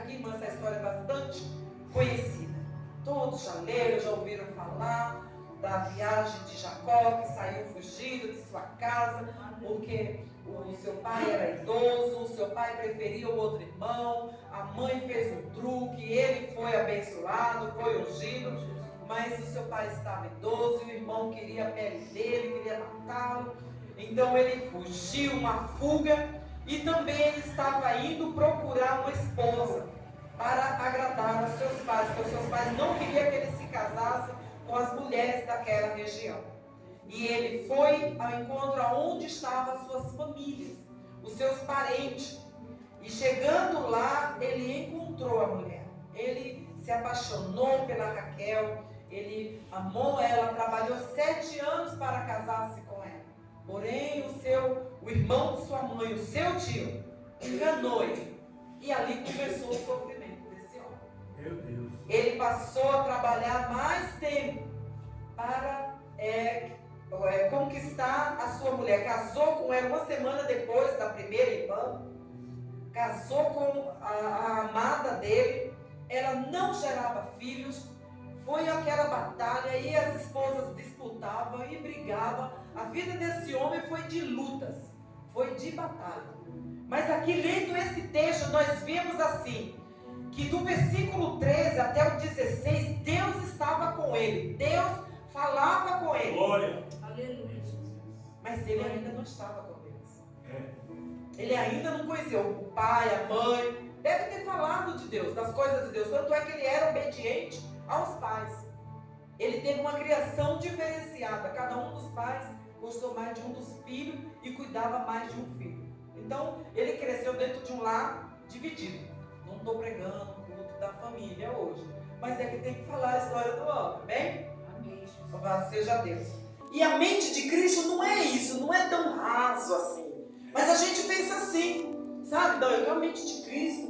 aqui, irmã, essa história é bastante conhecida. Todos já leram, já ouviram falar da viagem de Jacó, que saiu fugido de sua casa, porque o seu pai era idoso, o seu pai preferia o outro irmão, a mãe fez um truque, ele foi abençoado, foi ungido, mas o seu pai estava idoso e o irmão queria a pele dele, queria matá-lo. Então ele fugiu, uma fuga, e também ele estava indo procurar uma esposa para agradar aos seus pais, porque os seus pais não queriam que ele se casasse com as mulheres daquela região. E ele foi ao encontro aonde estavam as suas famílias, os seus parentes. E chegando lá, ele encontrou a mulher. Ele se apaixonou pela Raquel, ele amou ela, trabalhou 7 anos para casar-se com ela. Porém, o irmão de sua mãe, o seu tio, enganou ele. E ali começou o sofrimento desse homem. Meu Deus. Ele passou a trabalhar mais tempo para conquistar a sua mulher. Casou com ela uma semana depois da primeira irmã. Casou com a amada dele. Ela não gerava filhos. Foi aquela batalha e as esposas disputavam e brigavam. A vida desse homem foi de lutas, foi de batalha. Mas aqui, lendo esse texto, nós vemos assim, que do versículo 13 até o 16, Deus estava com ele. Deus falava com ele. Glória. Aleluia. Mas ele ainda não estava com Deus. É. Ele ainda não conheceu o pai, a mãe. Deve ter falado de Deus, das coisas de Deus. Tanto é que ele era obediente aos pais. Ele teve uma criação diferenciada. Cada um dos pais gostou mais de um dos filhos e cuidava mais de um filho. Então, ele cresceu dentro de um lar dividido. Não estou pregando o culto da família hoje. Mas é que tem que falar a história do homem, bem? Amém. Louvado seja Deus. E a mente de Cristo não é isso, não é tão raso assim. Mas a gente pensa assim, sabe? Não, eu tenho a mente de Cristo.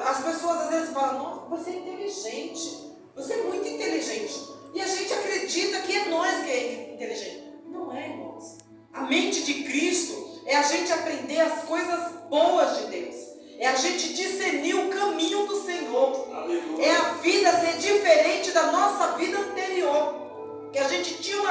As pessoas às vezes falam, nossa, você é inteligente. Você é muito inteligente. E a gente acredita que é nós que é inteligente. Não é, irmãos. A mente de Cristo é a gente aprender as coisas boas de Deus. É a gente discernir o caminho do Senhor. Aleluia. É a vida ser diferente da nossa vida anterior. Que a gente tinha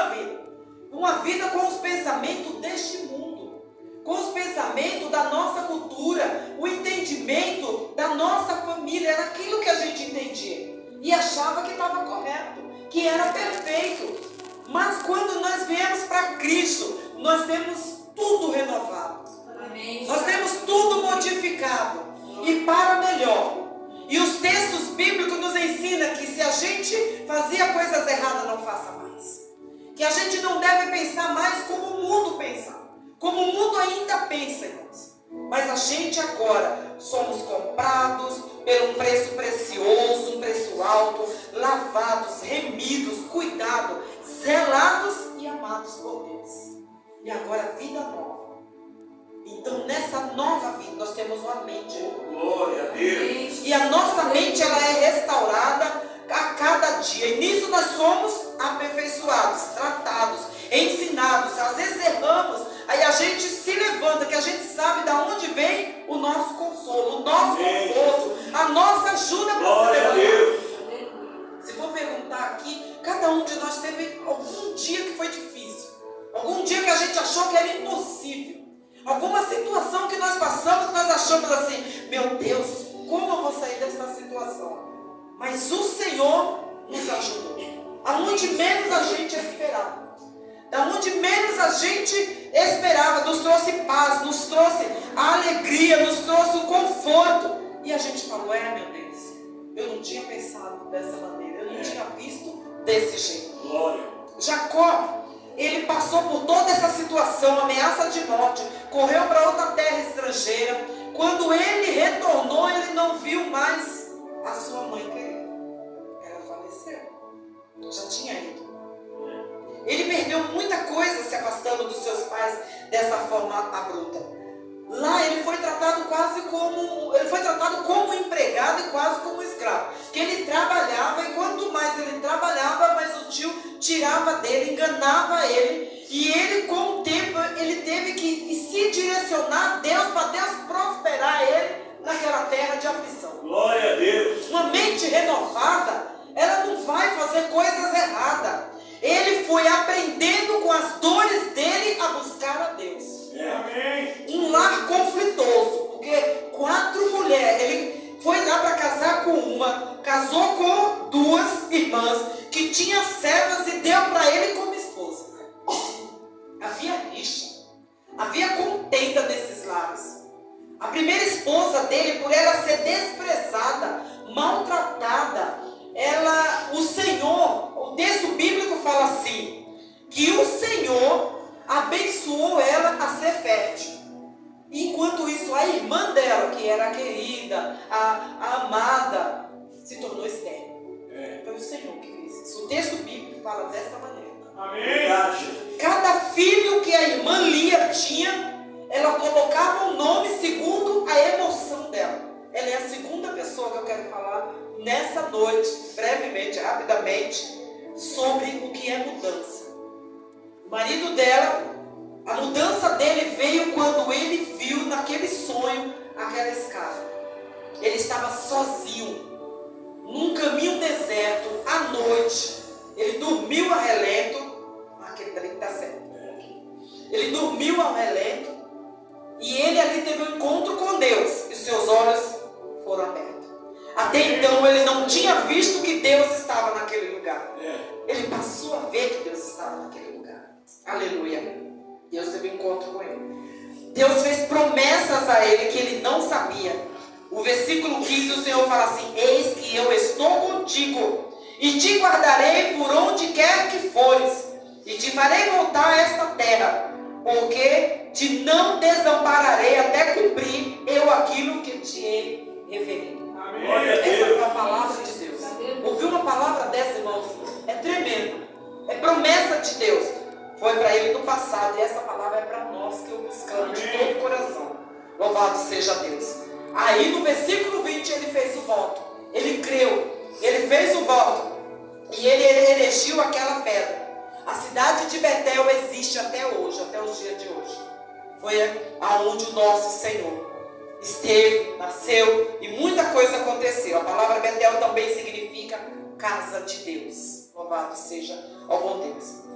uma vida com os pensamentos deste mundo. Com os pensamentos da nossa cultura. O entendimento da nossa família. Era aquilo que a gente entendia. E achava que estava correto. Que era perfeito. Mas quando nós viemos para Cristo, nós temos tudo renovado. Amém. Nós temos tudo modificado. E para melhor. E os textos bíblicos nos ensinam que se a gente fazia coisas erradas, não faça mais. Que a gente não deve pensar mais como o mundo pensa. Como o mundo ainda pensa, irmãos. Mas a gente agora somos comprados por um preço precioso, um preço alto, lavados, remidos, cuidados, zelados e amados por Deus. E agora vida nova. Então nessa nova vida nós temos uma mente. Glória a Deus. E a nossa mente ela é restaurada a cada dia. E nisso nós somos aperfeiçoados, tratados, ensinados. Às vezes erramos, aí a gente se levanta, que a gente sabe de onde vem o nosso consolo, o nosso conforto, a nossa ajuda para se Glória a levantar. Deus. Se for perguntar aqui, cada um de nós teve algum dia que foi difícil. Algum dia que a gente achou que era impossível. Alguma situação que nós passamos, que nós achamos assim, meu Deus, como eu vou sair dessa situação? Mas o Senhor nos ajudou. Aonde menos a gente esperava. Da onde menos a gente esperava, nos trouxe paz, nos trouxe a alegria, nos trouxe o conforto. E a gente falou, meu Deus, eu não tinha pensado dessa maneira, eu não tinha visto desse jeito. Glória. Jacó, ele passou por toda essa situação, ameaça de morte, correu para outra terra estrangeira. Quando ele retornou, ele não viu mais a sua mãe querida. Ela faleceu, já tinha ido. Ele perdeu muita coisa se afastando dos seus pais dessa forma abrupta. Lá ele foi tratado como empregado e quase como escravo. Que ele trabalhava e quanto mais ele trabalhava, mais o tio tirava dele, enganava ele. E ele com o tempo, ele teve que se direcionar a Deus para Deus prosperar ele naquela terra de aflição. Glória a Deus. com uma, casou com duas irmãs que tinham servas e deu para ele como esposa. Havia rixa, havia contenda nesses lares. A primeira esposa dele, por ela ser desprezada, maltratada, o Senhor, o texto bíblico fala assim, que o Senhor abençoou ela a ser fértil. Enquanto isso, a irmã dela, que era a querida, a amada, se tornou estéril. Foi o Senhor que fez isso. O texto bíblico fala desta maneira. Amém. Cada filho que a irmã Lia tinha, ela colocava um nome segundo a emoção dela. Ela é a segunda pessoa que eu quero falar nessa noite, brevemente, rapidamente, sobre o que é mudança. O marido dela, a mudança dele veio quando ele viu naquele sonho aquela escada. Ele estava sozinho, num caminho deserto, à noite. Ele dormiu a relento. Aquele dali que está certo. Ele dormiu ao relento. E ele ali teve um encontro com Deus. E seus olhos foram abertos. Até então ele não tinha visto que Deus estava naquele lugar. Ele passou a ver que Deus estava naquele lugar. Aleluia. Deus teve um encontro com ele. Deus fez promessas a ele que ele não sabia. O versículo 15, o Senhor fala assim: eis que eu estou contigo e te guardarei por onde quer que fores, e te farei voltar a esta terra, porque te não desampararei até cumprir eu aquilo que te hei referido. Essa é a palavra de Deus. Ouvir uma palavra dessa, irmãos, é tremendo. É promessa de Deus. Foi para ele no passado, e essa palavra é para nós que o buscamos de todo o coração. Louvado seja Deus. Aí no versículo 20 ele fez o voto. Ele creu, ele fez o voto, e ele erigiu aquela pedra. A cidade de Betel existe até hoje, até os dias de hoje. Foi aonde o nosso Senhor esteve, nasceu, e muita coisa aconteceu. A palavra Betel também significa casa de Deus. Louvado seja o bom Deus.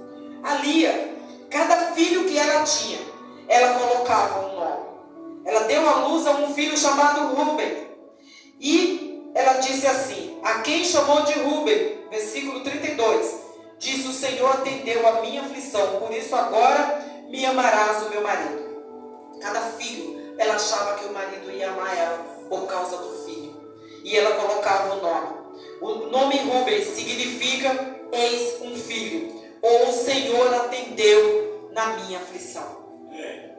A Lia, cada filho que ela tinha, ela colocava um nome. Ela deu à luz a um filho chamado Rúben. E ela disse assim: a quem chamou de Rúben, versículo 32, diz: o Senhor atendeu a minha aflição, por isso agora me amarás o meu marido. Cada filho, ela achava que o marido ia amar ela por causa do filho. E ela colocava o nome. O nome Rúben significa eis um filho, ou o Senhor atendeu na minha aflição.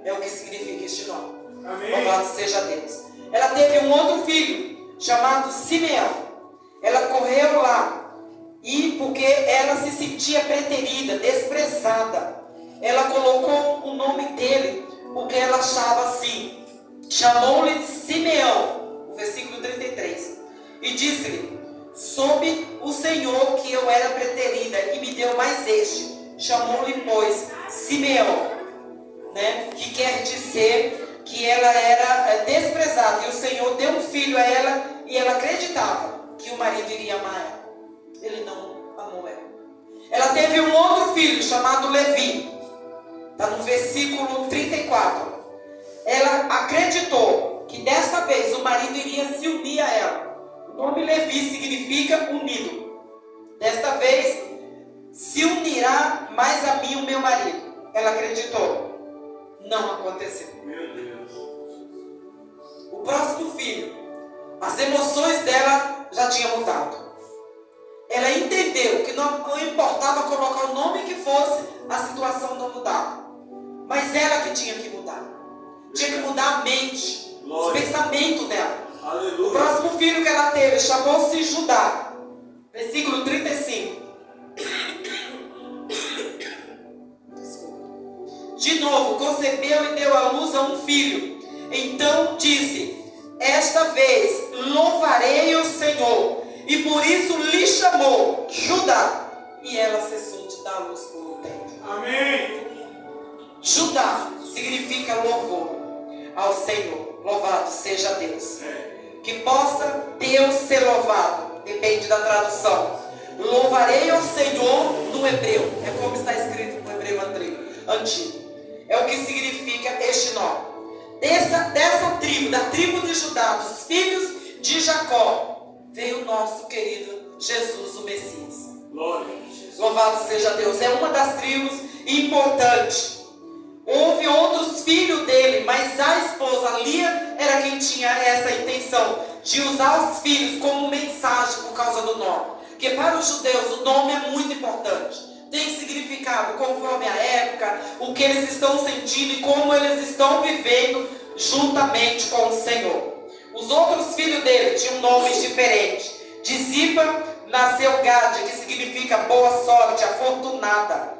É o que significa este nome. Louvado seja Deus. Ela teve um outro filho chamado Simeão. Ela correu lá, e porque ela se sentia preterida, desprezada, ela colocou o nome dele, porque ela achava assim. Chamou-lhe de Simeão, o versículo 33, e disse-lhe: soube o Senhor que eu era preterida, e me deu mais este. Chamou-lhe, pois, Simeão, que quer dizer que ela era desprezada, e o Senhor deu um filho a ela, e ela acreditava que o marido iria amar ela. Ele não amou ela. Ela teve um outro filho chamado Levi. Está no versículo 34. Ela acreditou que desta vez o marido iria se unir a ela. O nome Levi significa unido. Desta vez se unirá mais a mim o meu marido. Ela acreditou. Não aconteceu. Meu Deus. O próximo filho, as emoções dela já tinham mudado. Ela entendeu que não importava colocar o nome que fosse, a situação não mudava. Mas ela que tinha que mudar. Tinha que mudar a mente, os pensamentos dela. Aleluia. O próximo filho que ela teve chamou-se Judá. Versículo 35. De novo, concebeu e deu à luz a um filho. Então disse: esta vez louvarei o Senhor. E por isso lhe chamou Judá. E ela cessou de dar luz por um tempo. Amém. Judá significa louvor ao Senhor. Louvado seja Deus. Que possa Deus ser louvado. Depende da tradução. Louvarei ao Senhor no hebreu. É como está escrito no hebreu antigo. É o que significa este nome. Dessa tribo, da tribo de Judá, dos filhos de Jacó, veio nosso querido Jesus, o Messias. Glória. Louvado seja Deus. É uma das tribos importantes. Houve outros filhos dele, mas a esposa Lia era quem tinha essa intenção de usar os filhos como mensagem por causa do nome. Porque para os judeus o nome é muito importante. Tem significado conforme a época, o que eles estão sentindo e como eles estão vivendo juntamente com o Senhor. Os outros filhos dele tinham nomes diferentes. De Zipa nasceu Gade, que significa boa sorte, afortunada.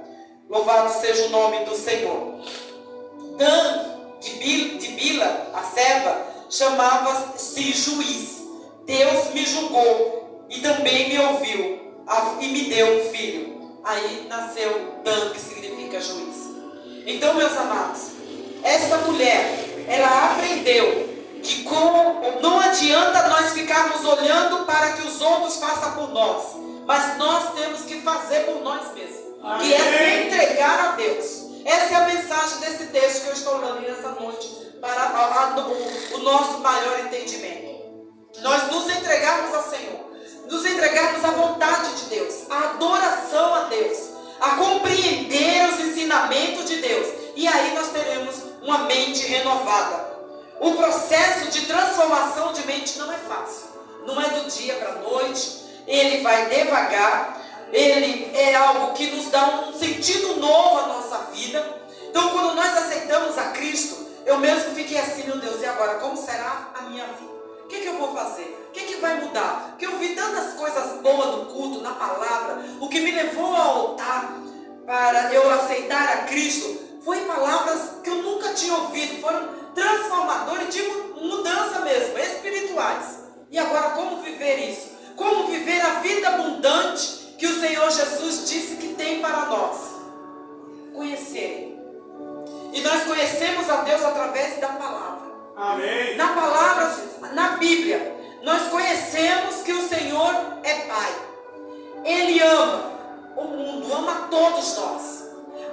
Louvado seja o nome do Senhor. Dan, de Bila, a serva, chamava-se juiz. Deus me julgou e também me ouviu e me deu um filho. Aí nasceu Dan, que significa juiz. Então, meus amados, esta mulher, ela aprendeu que não adianta nós ficarmos olhando para que os outros façam por nós, mas nós temos que fazer por nós mesmos. Amém. Que é se entregar a Deus. Essa é a mensagem desse texto que eu estou lendo nessa noite, para o nosso maior entendimento. Nós nos entregarmos ao Senhor, nos entregarmos à vontade de Deus, à adoração a Deus, a compreender os ensinamentos de Deus, e aí nós teremos uma mente renovada. O processo de transformação de mente não é fácil, não é do dia para a noite, ele vai devagar, ele é algo que nos dá um sentido novo à nossa vida. Então, quando nós aceitamos a Cristo, eu mesmo fiquei assim, meu Deus, e agora, como será a minha vida? O que eu vou fazer? O que vai mudar? Porque eu vi tantas coisas boas no culto, na palavra. O que me levou ao altar para eu aceitar a Cristo foi palavras que eu nunca tinha ouvido. Foram transformadoras de mudança mesmo, espirituais. E agora, como viver isso? Como viver a vida abundante que o Senhor Jesus disse que tem para nós? Conhecer. E nós conhecemos a Deus através da palavra. Amém. Na palavra, na Bíblia, nós conhecemos que o Senhor é Pai. Ele ama o mundo, ama todos nós.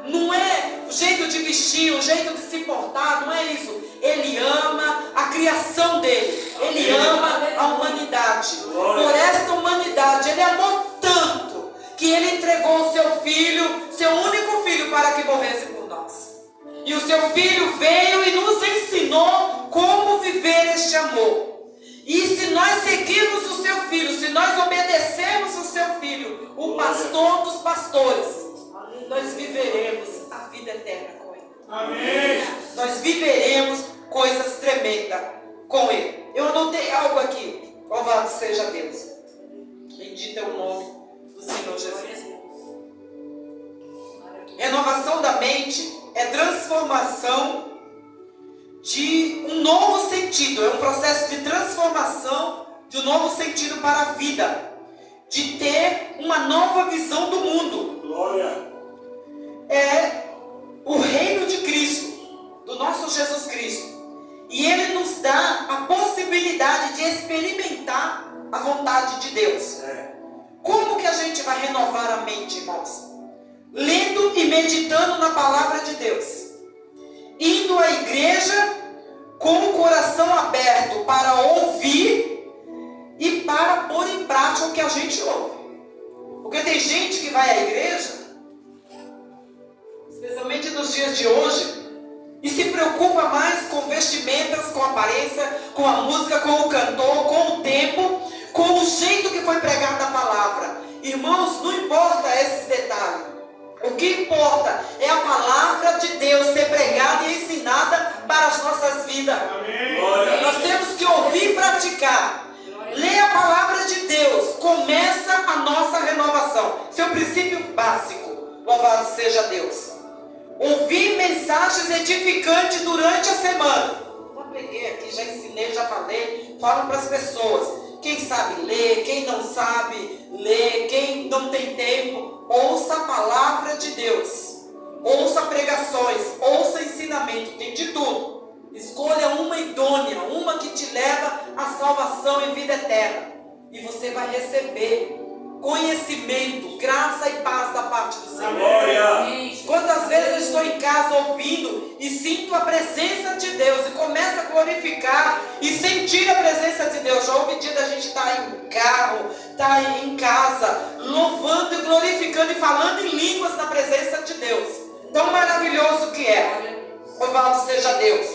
Não é o jeito de vestir, o jeito de se portar, não é isso. Ele ama a criação dele. Ele ama a humanidade. Por esta humanidade, ele amou tanto que ele entregou o seu filho, seu único filho, para que morresse por nós. E o seu filho veio e nos ensinou como viver este amor. E se nós seguirmos o seu filho, se nós obedecemos o seu filho, o pastor dos pastores, nós viveremos a vida eterna com ele. Amém. Nós viveremos coisas tremendas com ele. Eu anotei algo aqui. Louvado seja Deus. Bendito é o nome do Senhor Jesus. Renovação da mente é transformação de um novo sentido. É um processo de transformação de um novo sentido para a vida. De ter uma nova visão do mundo. Glória. É o reino de Cristo, do nosso Jesus Cristo. E ele nos dá a possibilidade de experimentar a vontade de Deus. Como que a gente vai renovar a mente, irmãos? Lendo e meditando na palavra de Deus. Indo à igreja com o coração aberto para ouvir e para pôr em prática o que a gente ouve. Porque tem gente que vai à igreja, especialmente nos dias de hoje, e se preocupa mais com vestimentas, com aparência, com a música, com o cantor, com o tempo, com o jeito que foi pregada a palavra. Irmãos, não importa esses detalhes. O que importa é a palavra de Deus ser pregada e ensinada para as nossas vidas. Amém. Nós temos que ouvir e praticar. Ler a palavra de Deus começa a nossa renovação. Seu princípio básico. Louvado seja Deus. Ouvir mensagens edificantes durante a semana. Já peguei aqui, já ensinei, já falei. Falo para as pessoas. Quem sabe ler, quem não sabe ler, quem não tem tempo, ouça a palavra de Deus. Ouça pregações, ouça ensinamento, tem de tudo. Escolha uma idônea, uma que te leva à salvação e vida eterna. E você vai receber conhecimento, graça e paz da parte do Senhor. Glória. Quantas vezes eu estou em casa ouvindo e sinto a presença de Deus e começo a glorificar e sentir a presença de Deus. Já houve dia da gente gente está em carro, está em casa, louvando e glorificando e falando em línguas na presença de Deus. Tão maravilhoso que é. Louvado seja Deus.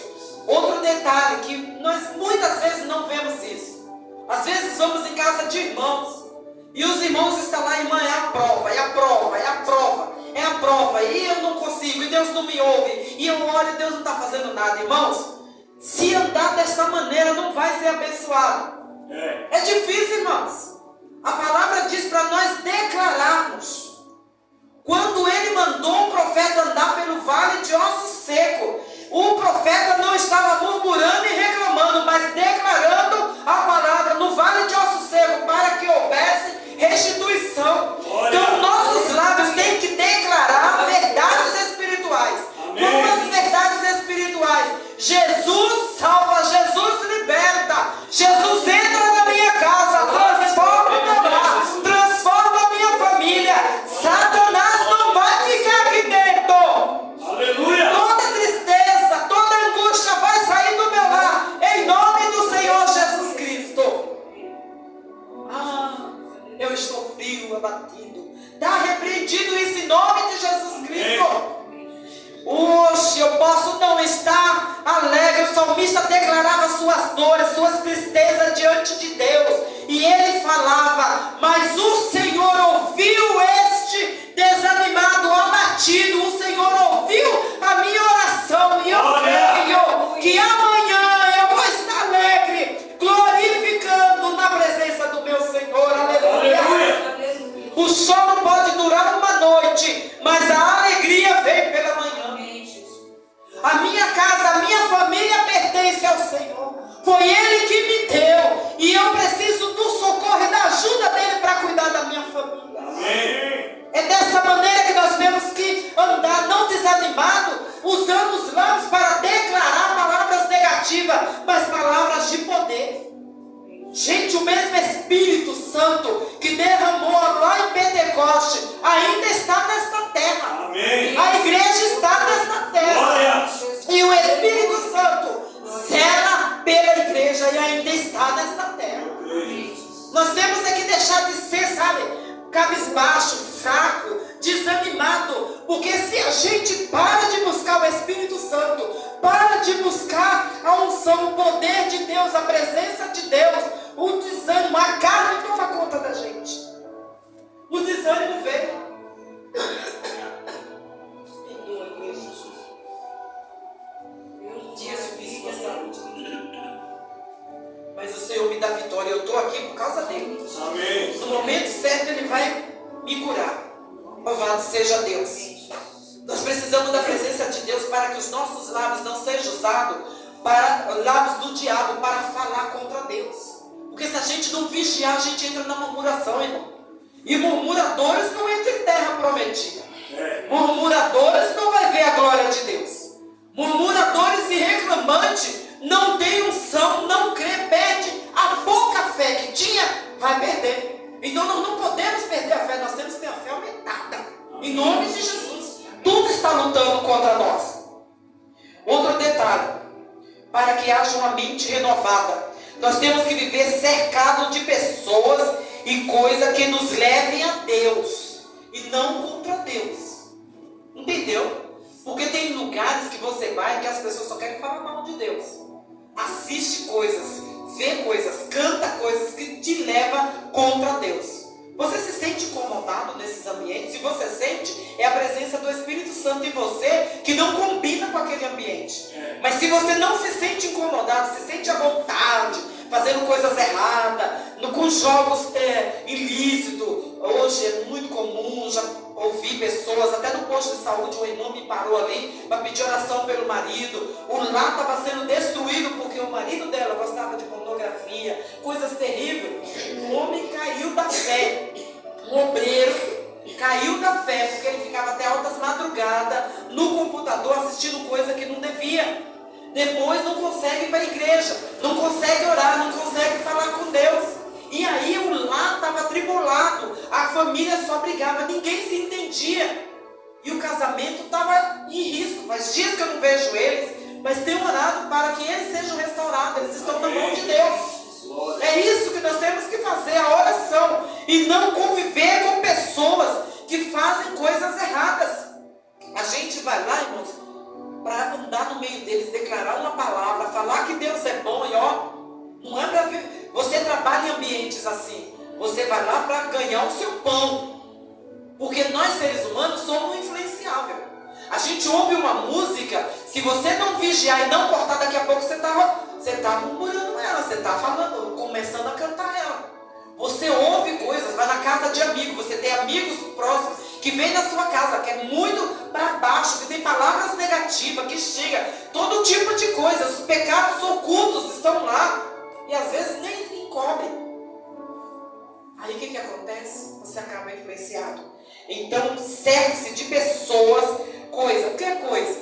Outro detalhe que nós muitas vezes não vemos isso. Às vezes vamos em casa de irmãos e os irmãos estão lá, irmã, é a prova, é a prova, é a prova, é a prova, e eu não consigo, e Deus não me ouve, e eu olho e Deus não está fazendo nada. Irmãos, se andar desta maneira não vai ser abençoado. É difícil, irmãos. A palavra diz para nós declararmos. Quando ele mandou o profeta andar pelo vale de ossos secos, o profeta não estava murmurando e reclamando, mas declarando a palavra no vale de ossos secos para que houvesse restituição. Então nossos lábios têm que declarar verdades espirituais. Duas verdades espirituais. Jesus salva, Jesus liberta, Jesus entra na minha casa, transforma o meu lar, transforma a minha família. Satanás não vai ficar aqui dentro. Aleluia. Toda tristeza, toda angústia vai sair do meu lar, em nome do Senhor Jesus Cristo. Eu estou frio, abatido. Está repreendido isso em nome de Jesus Cristo. Hoje eu posso não estar alegre. O salmista declarava suas dores, suas tristezas diante de Deus, e ele falava: mas o Senhor ouviu este desanimado, abatido. O Senhor ouviu a minha oração, e eu creio que amanhã eu vou estar alegre, glorificando na presença do meu Senhor. Aleluia. O choro pode durar uma noite, mas a alegria vem pela manhã. A minha casa, a minha família pertence ao Senhor. Foi Ele que me deu, e eu preciso do socorro e da ajuda dEle para cuidar da minha família. Amém. É dessa maneira que nós temos que andar, não desanimado, usando os lábios para declarar palavras negativas, mas palavras de poder. Gente, o mesmo Espírito Santo que derramou lá em Pentecoste ainda está nesta terra. Amém. A igreja está nesta terra. Glória. E o Espírito Santo zela pela igreja e ainda está nesta terra. Nós temos é que deixar de ser, sabe, cabisbaixo, fraco, desanimado. Porque se a gente para de buscar o Espírito Santo, para de buscar a unção, o poder de Deus, a presença de Deus, o desânimo, a carne toma conta da gente. O desânimo veio. Dias difíceis com a saúde, mas o Senhor me dá vitória. Eu estou aqui por causa dele. Amém. No momento certo Ele vai me curar. Louvado seja Deus. Nós precisamos da presença de Deus para que os nossos lábios não sejam usados para lábios do diabo para falar contra Deus. Porque se a gente não vigiar, a gente entra na murmuração, irmão. E murmuradores não entram em terra prometida. Murmuradores não vai ver a glória de Deus. Murmuradores e reclamantes não tem unção, não crê, perde a pouca fé que tinha, vai perder. Então nós não podemos perder a fé, nós temos que ter a fé aumentada. Em nome de Jesus. Tudo está lutando contra nós. Outro detalhe: para que haja uma mente renovada, nós temos que viver cercado de pessoas e coisas que nos levem a Deus e não contra Deus. Entendeu? Porque tem lugares que você vai que as pessoas só querem falar mal de Deus. Assiste coisas, vê coisas, canta coisas que te levam contra Deus. Você se sente incomodado nesses ambientes? Se você sente, é a presença do Espírito Santo em você que não combina com aquele ambiente. Mas se você não se sente incomodado, se sente à vontade, fazendo coisas erradas, com jogos ilícitos. Hoje é muito comum, já ouvi pessoas, até no posto de saúde, um irmão me parou ali para pedir oração pelo marido. O lar estava sendo destruído porque o marido dela gostava de pornografia, coisas terríveis. O homem caiu da fé, um obreiro caiu da fé, porque ele ficava até altas madrugadas no computador assistindo coisa que não devia. Depois não consegue ir para a igreja, não consegue orar, não consegue falar com Deus. E aí o lar estava atribulado, a família só brigava, ninguém se entendia. E o casamento estava em risco. Faz dias que eu não vejo eles, mas tenho orado para que eles sejam restaurados. Eles estão na mão de Deus. É isso que nós temos não conviver com pessoas que fazem coisas erradas. A gente vai lá, irmãos, para andar no meio deles, declarar uma palavra, falar que Deus é bom e ó, não é para ver. Você trabalha em ambientes assim, você vai lá para ganhar o seu pão, porque nós seres humanos somos influenciáveis. A gente ouve uma música, se você não vigiar e não cortar, daqui a pouco você está murmurando ela, você está falando, começando a cantar ela. Você ouve coisas, vai na casa de amigos, você tem amigos próximos que vêm na sua casa, que é muito para baixo, que tem palavras negativas, que chega, todo tipo de coisas, os pecados ocultos estão lá, e às vezes nem encobrem. Aí o que acontece? Você acaba influenciado. Então, cerque-se de pessoas, coisa, qualquer coisa,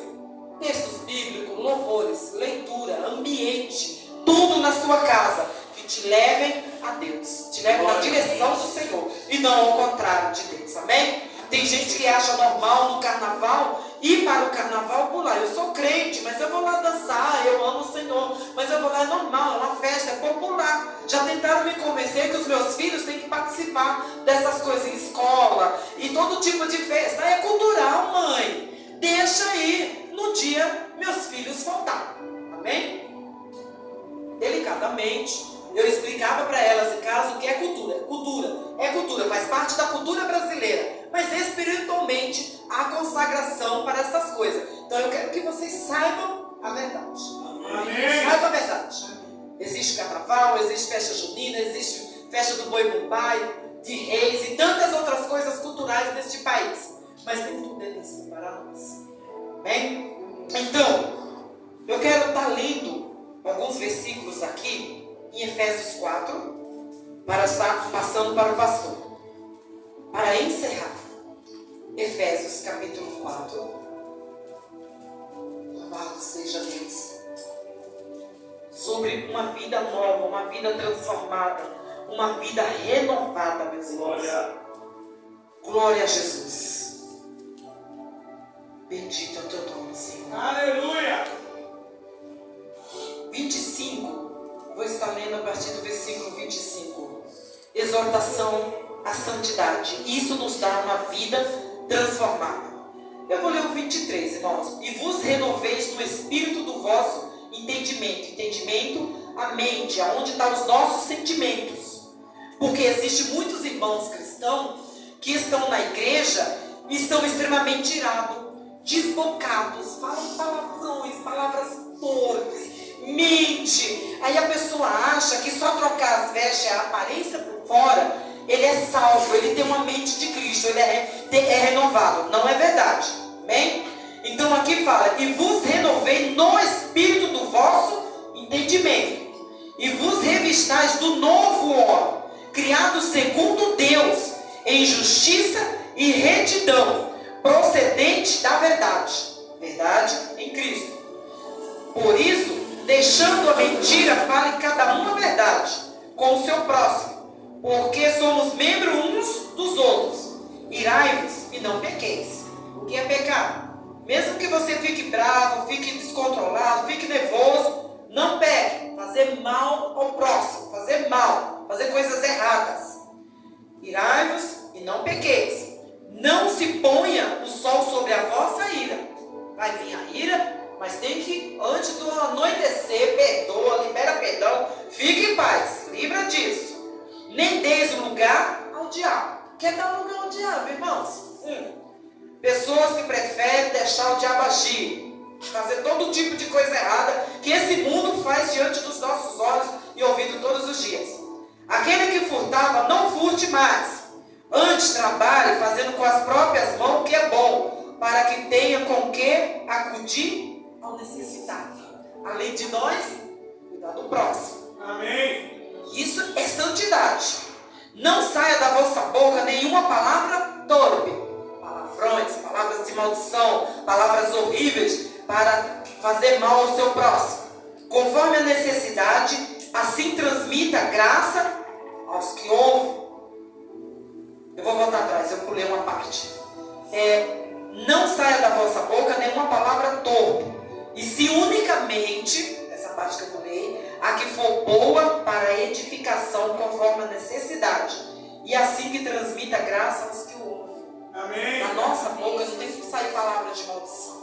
textos bíblicos, louvores, leitura, ambiente, tudo na sua casa, que te levem a Deus, te levem na direção do Senhor, e não ao contrário de Deus, amém? Tem gente que acha normal no carnaval ir para o carnaval pular. Eu sou crente, mas eu vou lá dançar, eu amo o Senhor, mas eu vou lá, é normal, é uma festa, é popular. Já tentaram me convencer que os meus filhos têm que participar dessas coisas em escola e todo tipo de festa. É cultural, mãe. Deixa aí no dia meus filhos faltar. Amém? Delicadamente, eu explicava para elas em casa o que é cultura. É cultura, faz parte da cultura brasileira. Mas espiritualmente há consagração para essas coisas. Então eu quero que vocês saibam a verdade. Amém. Saibam a verdade. Existe carnaval, existe festa junina, existe festa do boi bumbá, de reis e tantas outras coisas culturais neste país. Mas nem tudo é isso para nós. Amém? Então, eu quero estar lendo alguns versículos aqui em Efésios 4 para estar passando para o pastor. Para encerrar, Efésios capítulo 4. Louvado seja Deus. Sobre uma vida nova, uma vida transformada, uma vida renovada, meus irmãos. Glória a Jesus. Bendito é o teu nome, Senhor. Aleluia. 25. Vou estar lendo a partir do versículo 25. Exortação à santidade. Isso nos dá uma vida transformada. Eu vou ler o 23, irmãos. E vos renoveis no espírito do vosso entendimento. Entendimento, a mente, aonde estão os nossos sentimentos. Porque existem muitos irmãos cristãos que estão na igreja e estão extremamente irados, desbocados, falam palavrões, palavras torpes, mente. Aí a pessoa acha que só trocar as vestes, a aparência por fora, ele é salvo, ele tem uma mente de Cristo, ele é renovado. Não é verdade, amém? Então aqui fala, e vos renovei no espírito do vosso entendimento, e vos revistais do novo homem, criado segundo Deus, em justiça e retidão, procedente da verdade em Cristo. Por isso, deixando a mentira, fale cada um a verdade com o seu próximo, porque somos membros uns dos outros. Irai-vos e não pequeis. O que é pecado? Mesmo que você fique bravo, fique descontrolado, fique nervoso, não peque. Fazer mal ao próximo, fazer mal, fazer coisas erradas. Irai-vos e não pequeis. Não se ponha o sol sobre a vossa ira. Vai vir a ira, mas tem que, antes do anoitecer, perdoa, libera perdão, fique em paz, livra disso. Nem deis lugar ao diabo. Quer dar lugar ao diabo, irmãos? Pessoas que preferem deixar o diabo agir, fazer todo tipo de coisa errada que esse mundo faz diante dos nossos olhos e ouvidos todos os dias. Aquele que furtava, não furte mais. Antes trabalhe fazendo com as próprias mãos o que é bom, para que tenha com que acudir ao necessitado. Além de nós, cuidar do próximo. Amém. Isso é santidade. Não saia da vossa boca nenhuma palavra torpe, palavrões, palavras de maldição, palavras horríveis para fazer mal ao seu próximo. Conforme a necessidade, assim transmita graça aos que ouvem. Eu vou voltar atrás, eu pulei uma parte. Não saia da vossa boca nenhuma palavra torpe, e se unicamente, essa parte que eu pulei, a que for boa para a edificação conforme a necessidade, e assim que transmita graça aos que o ouvem. Amém. Da nossa boca não tem que sair palavra de maldição.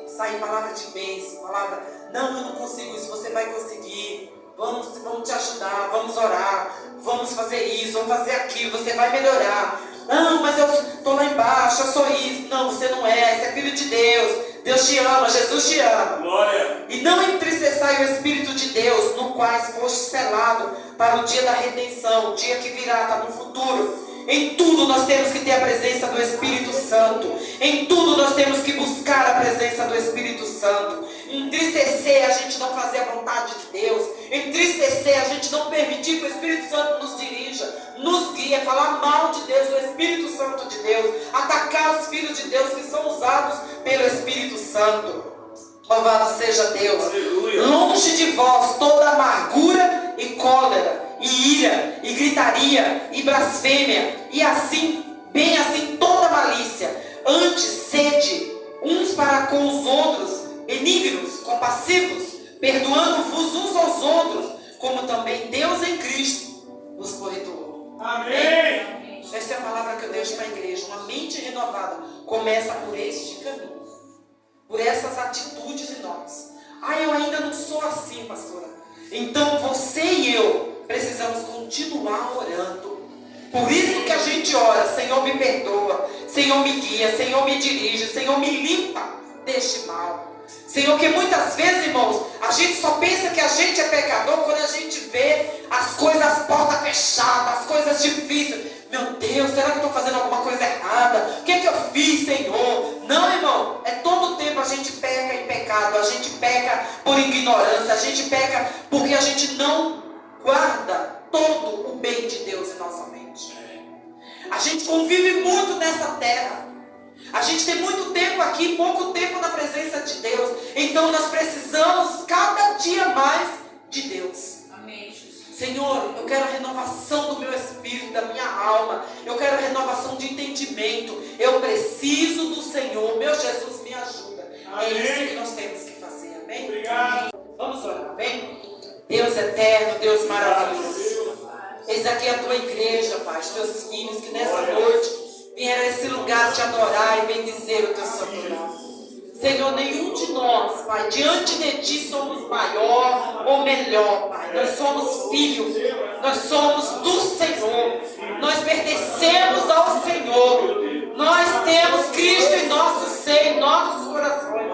Sair palavra de bênção, palavra, não, eu não consigo isso, você vai conseguir. Vamos te ajudar, vamos orar, vamos fazer isso, vamos fazer aquilo, você vai melhorar. Não, mas eu estou lá embaixo, eu sou isso. Não, você não é, você é filho de Deus. Deus te ama, Jesus te ama. Glória. E não entristeçai o Espírito de Deus, no qual foste selado para o dia da redenção, o dia que virá, está no futuro. Em tudo nós temos que ter a presença do Espírito Santo. Em tudo nós temos que buscar a presença do Espírito Santo. Entristecer a gente não fazer a vontade de Deus. Entristecer a gente não permitir que o Espírito Santo nos dirija, nos guia, falar mal de Deus, do Espírito Santo de Deus, atacar os filhos de Deus que são usados pelo Espírito Santo. Louvado seja Deus. Aleluia. Longe de vós toda amargura e cólera, e ira, e gritaria, e blasfêmia, e assim, bem assim toda malícia. Antes sede uns para com os outros, benignos, compassivos, perdoando-vos uns aos outros, como também Deus em Cristo vos perdoou. Amém. Essa é a palavra que eu deixo para a igreja. Uma mente renovada começa por este caminho, por essas atitudes em nós. Eu ainda não sou assim, pastora. Então você e eu precisamos continuar orando. Por isso que a gente ora: Senhor, me perdoa, Senhor, me guia, Senhor, me dirige, Senhor, me limpa deste mal. Senhor, que muitas vezes, irmãos, a gente só pensa que a gente é pecador quando a gente vê as coisas, as portas fechadas, as coisas difíceis. Meu Deus, será que eu estou fazendo alguma coisa errada? O que é que eu fiz, Senhor? Não, irmão, é todo o tempo a gente peca em pecado, a gente peca por ignorância, a gente peca porque a gente não guarda todo o bem de Deus em nossa mente. A gente convive muito nessa terra. A gente tem muito tempo aqui, pouco tempo na presença de Deus. Então nós precisamos cada dia mais de Deus. Amém, Jesus. Senhor, eu quero a renovação do meu espírito, da minha alma. Eu quero a renovação de entendimento. Eu preciso do Senhor. Meu Jesus, me ajuda. Amém. É isso que nós temos que fazer. Amém? Obrigado. Vamos orar, amém? Deus eterno, Deus maravilhoso. Eis aqui a tua igreja, Pai, os teus filhos que nessa noite vieram a esse lugar te adorar e bendizer o teu santo nome. Senhor, nenhum de nós, Pai, diante de ti somos maior ou melhor, Pai. Nós somos filhos, nós somos do Senhor, nós pertencemos ao Senhor, nós temos Cristo em nosso ser, em nossos corações.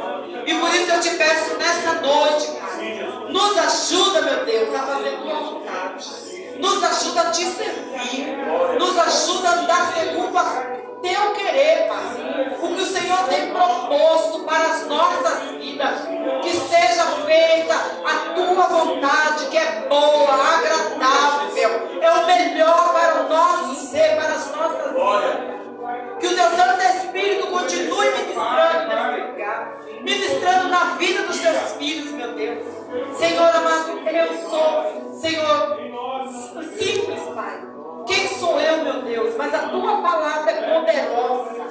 E por isso eu te peço nessa noite, Pai, nos ajuda, meu Deus, a fazer tua vontade. Nos ajuda a te servir. Nos ajuda a andar segundo o teu querer, Pai. O que o Senhor tem proposto para as nossas vidas. Que seja feita a tua vontade, que é boa, agradável. É o melhor para o nosso ser, para as nossas vidas. Que o teu Santo Espírito continue ministrando nesse lugar. Ministrando na vida dos teus filhos, meu Deus. Senhor amado, eu sou, Senhor, simples, Pai. Quem sou eu, meu Deus? Mas a tua palavra é poderosa.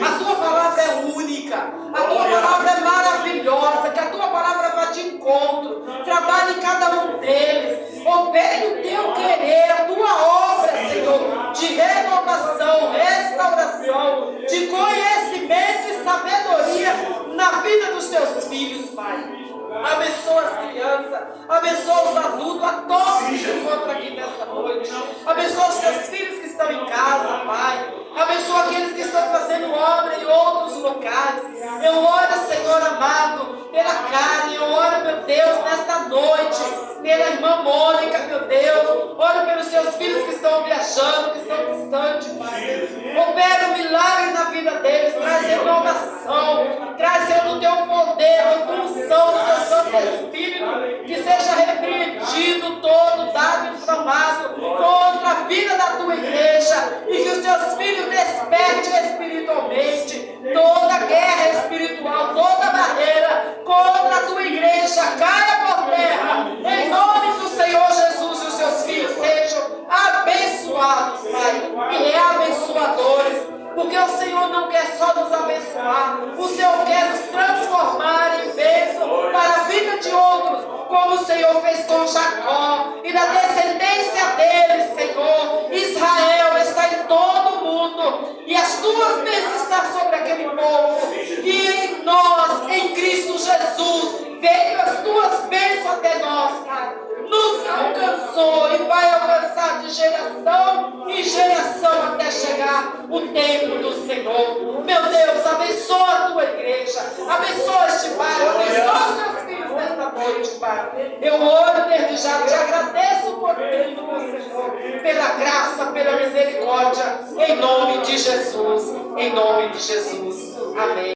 A tua palavra é única. A tua palavra é maravilhosa. Que a tua palavra vá de encontro. Trabalhe em cada um deles. Opere o teu querer, a tua obra, Senhor, de renovação, restauração, de conhecimento e sabedoria na vida dos teus filhos, Pai. Abençoa as crianças, abençoa os adultos, a todos que se encontram aqui nesta noite. Abençoa os teus filhos que estão em casa, Pai. Abençoa aqueles que estão fazendo obra em outros locais. Eu oro, Senhor amado, pela Karen. Eu oro, meu Deus, nesta noite, pela irmã Mônica, meu Deus. Oro pelos teus filhos que estão viajando, que estão distantes, Pai. Opera um milagre na vida deles. Traz renovação. Traz, Senhor, no teu poder, a tua unção, no teu Santo Espírito. Que seja repreendido todo dado inflamado contra a vida da tua igreja. E que os teus filhos despertem espiritualmente. Toda guerra espiritual, toda barreira contra a tua igreja caia por terra. Em nome do Senhor Jesus, e os seus filhos sejam abençoados, Pai, e abençoadores. Porque o Senhor não quer só nos abençoar, o Senhor quer nos transformar em bênção para a vida de outros, como o Senhor fez com Jacó e da descendência dele, Senhor. Israel geração em geração até chegar o tempo do Senhor. Meu Deus, abençoa a tua igreja, abençoa este bairro, abençoa os teus filhos nesta noite, Pai. Eu oro desde já, te agradeço por tudo, meu Senhor, pela graça, pela misericórdia, em nome de Jesus, em nome de Jesus. Amém.